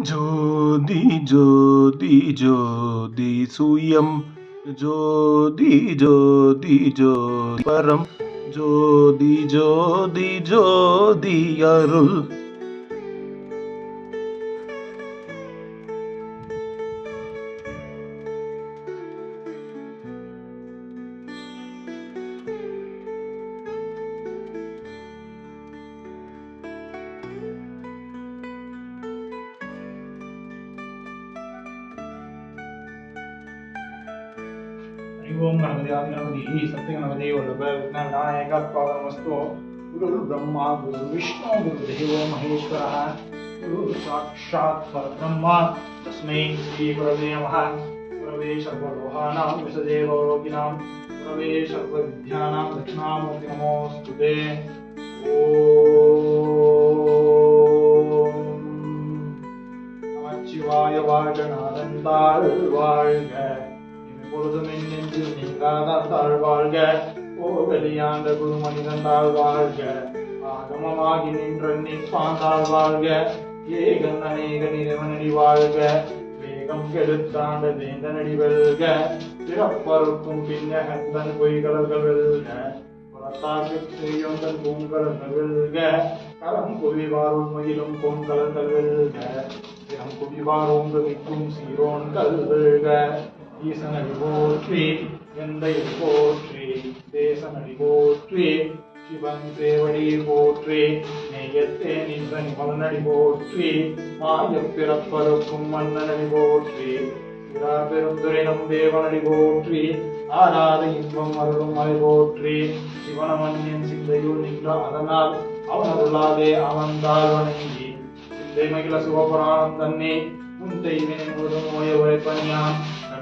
ஜோதி ஜோதி ஜோதி சுயம் ஜோதி ஜோதி ஜோதி பரம் ஜோதி ஜோதி ஜோதி அருள் ओम गणपति आदि गणपति सत्य गणपति वल्लभ विघ्नविनायकपादनमस्तु गुरुर्ब्रह्मा गुरुर्विष्णु गुरुदेवो महेश्वरः गुरु साक्षात् परब्रह्म तस्मै श्री गुरवे नमः। गुरवे सर्वलोकानां विषजे गौरोगिणां गुरवे सर्वविद्यानां दक्षिणामूर्ति नमोस्तुते। ओम நமச்சிவாய வாழ்க நாதந்தாள் வாழ்க பொழுதுமின் நின்று நீங்காதாள் வாழ்க கோவெளியாண்ட குரு மனிதந்தாள் வாழ்க ஆகமமாகி நின்ற நிற்பாந்தாள் வாழ்க ஏகன் அநேக நிறவனடி வாழ்க வேகம் கெடுத்தாண்ட வேந்தனடி வெல்க பிறப்பருக்கும் பின்னகந்தன் பொய்கலர்கள் வெல்க புறத்தாக்கு செய்யொந்தன் பூங்கலர்கள் வெல்க கரம் குவிவார் உண்மையிலும் பொன்கலர்கள் வெல்க திறம் குவிவார் ஓங்குவிக்கும் சீரோன்கள் வெல்க ஈசனடி போற்றி எந்தை போற்றி தேசனடி போற்றி சிவன் சேவடி போற்றி நெய்யத்தே நின்ற நிமலனடி போற்றி மாய பிறப்பருக்கும் மன்னனடி போற்றி சிறா பெருந்துரைனம் தேவனடி போற்றி ஆராத இன்பம் அருளும் மலை போற்றி சிவனமன்னின் சிந்தையுள் நின்ற அதனால் அவன் அருளாதே அவன்தால் வணங்கி சிந்தை மகிழ சிவபுராணம் தன்னே உன் தெய்வினை முழுதும் ஓய உரைப்பனியான்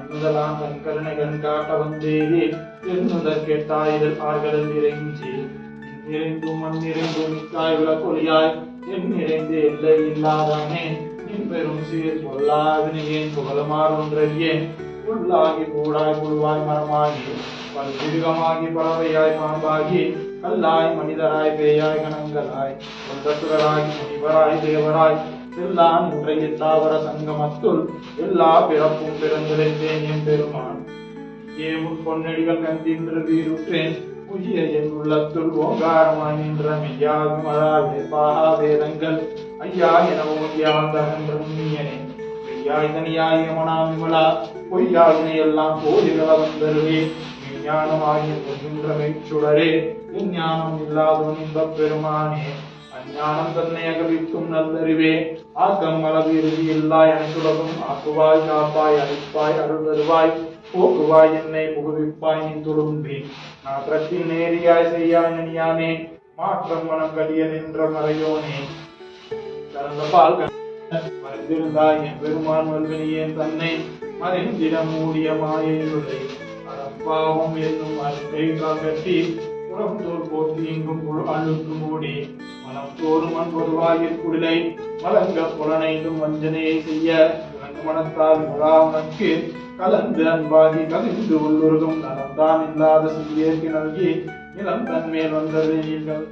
முதலாம் தன் கருணை கண் காட்ட வந்தேதி என்னுதற் கேட்டாயிரல் ஆர்களில் இறைஞ்சி நிறைந்தும் மண் நிறைந்தும் மிக்காய் விளக்கொழியாய் என் நிறைந்து எல்லை இல்லாதானே நின் பெரும் சீர் பொல்லாவினையேன் புகழமாறொன்றறியேன் புல்லாகி கூடாய் புழுவாய் மரமாகி பல்விருகமாகி பறவையாய் பாம்பாகி கல்லாய் மனிதராய் பேயாய் கணங்களாய் ஒன்றசுரராய் முனிவராய் தேவராய் எல்லாம் முறைய தாவர சங்கமத்துள் எல்லா பிறப்பும் பிறந்திருந்தேன் என் பெருமான் ஏமுன் பொன்னடிகள் கண்டின்று வீருற்றேன் புதிய என் உள்ளத்துள் ஓங்காரமாய் நின்ற மெய்யாகும் அழாவே பாகா வேதங்கள் ஐயா என ஓங்கிய வந்தகன்ற முன்னியனே மெய்யாய் தனியாய் யமனா விமலா பொய்யாகினை எல்லாம் போதிகள வந்தருவே விஞ்ஞானமாகிய பொன்கின்ற மெய்ச்சுடரே விஞ்ஞானம் இல்லாதவன் இன்பப் பெருமானே அஞ்ஞானம் தன்னை அகவிக்கும் நல்லறிவே ஆக்கம் அளவு இறுதி இல்லா எனக்குலகும் ஆக்குவாய் காப்பாய் அழிப்பாய் அருள் தருவாய் போக்குவாய் என்னை புகுவிப்பாய் நின் துளும்பி நாற்றத்தில் நேரியாய் செய்யாய் நனியானே மாற்றம் மனம் கடிய நின்ற மறையோனே கலந்த பால் மறைந்திருந்தாய் என் பெருமான் வல்வினியேன் தன்னை மறைந்திடம் மூடிய மாயிருளை அறப்பாவும் என்னும் அருகை கட்டி புறம் தோல் போட்டு இங்கும் அழுக்கு மூடி மனம் தோறும் அன்பொருவாயிற் குடிலை வழங்க புலனைந்தும் வஞ்சனையை செய்ய மனத்தால் முழாமனுக்கு கலந்து அன்பாகி கவிழ்ந்து உள்ளுருகும் நலம்தான் இல்லாத சிறியேற்கு நல்கி நிலம் தன்மேல் வந்தது நீங்கள்